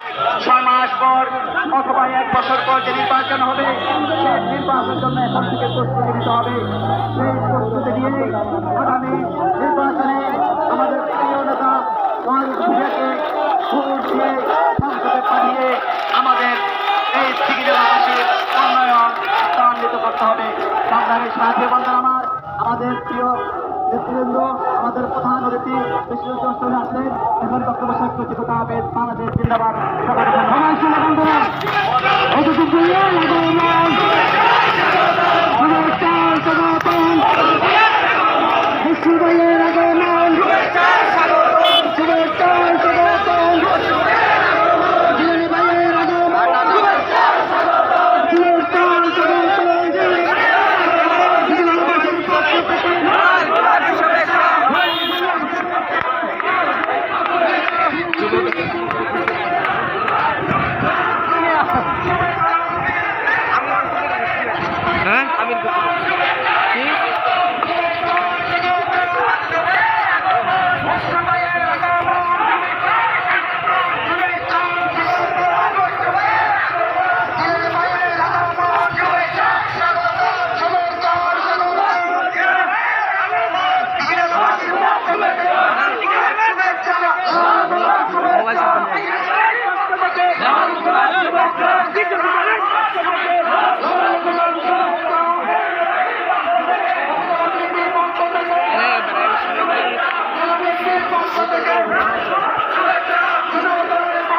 6 মাস পর অথবা 1 বছর পর যে নির্বাচন হবে সেই নির্বাচনের জন্য এখন থেকে প্রস্তুতি নিতে হবে। সেই প্রস্তুতি নিয়ে আগামী নির্বাচনে আমাদের প্রিয় নেতা মহানবীকে ভোট দিয়ে সংসদে পাঠিয়ে আমাদের এই সিকিরাবাসীর উন্নয়ন ত্বরান্বিত করতে হবে। সংগ্রামের সাথে বন্ধুরা আমাদের প্রিয় নেতৃবৃন্দ, আমাদের প্রধান অতিথি প্রেসিডেন্ট আসলেন। এখন বক্তব্য শেষ করতে কথা হবে। বাংলাদেশ জিন্দাবাদ।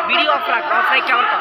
वीडियो ऑफ लाइक क्या होता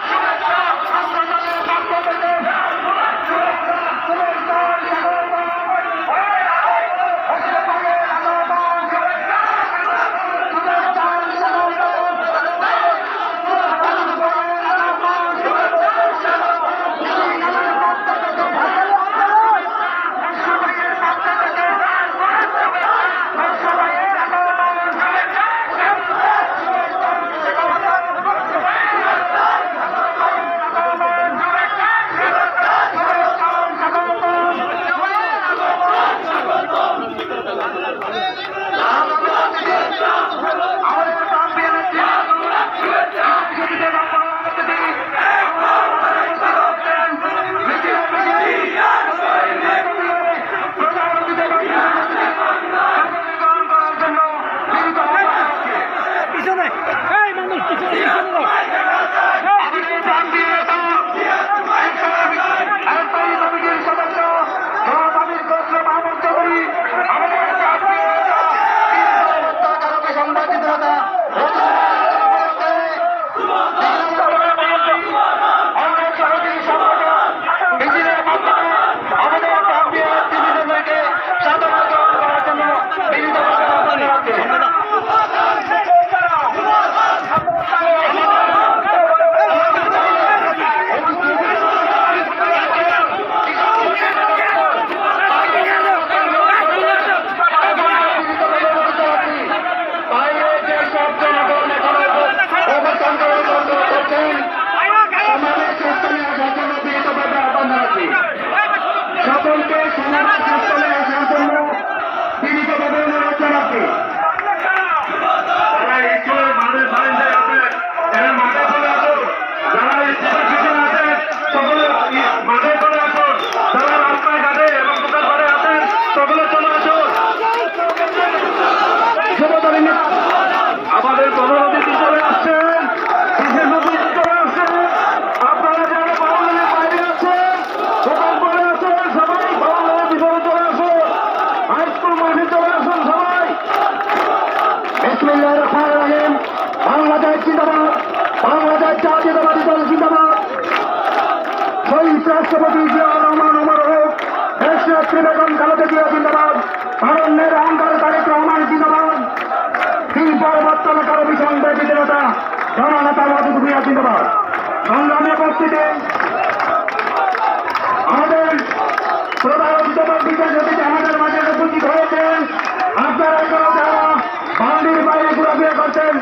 আমাদের প্রধান অতিথি চলে আসছেন, বিশেষ অতিথি চলে আসছেন। আপনারা যারা বাংলাদেশের বাইরে আছেন, দোকান করে আছেন, সবাই বাংলাদেশের ভিতরে চলে আসুন, হাই স্কুল মাঠে চলে আসুন সবাই। বিসমিল্লাহির রহমানির রহিম। বাংলাদেশ জিন্দাবাদ, বাংলাদেশ জাতীয়তাবাদী দল জিন্দাবাদ। শহীদ রাষ্ট্রপতি জিয়াউর রহমান অমর হোক, দেশনেত্রী বেগম খালেদা জিয়া জিন্দাবাদ, ভারতের অহংকার তারেক রহমান জিন্দাবাদ, পরবর্তী কারো ভীষণ ব্যক্তির নেতা জননেতা ওয়াদুদ ভূঁইয়া জিন্দাবাদ। সংগ্রামী উপস্থিতি আমাদের প্রধান অধ্যাপক বিশেষ অতিথি আমাদের মাঝে উপস্থিত হয়েছেন। আপনারা যারা বাউন্ডারির বাইরে ঘোরাফেরা করছেন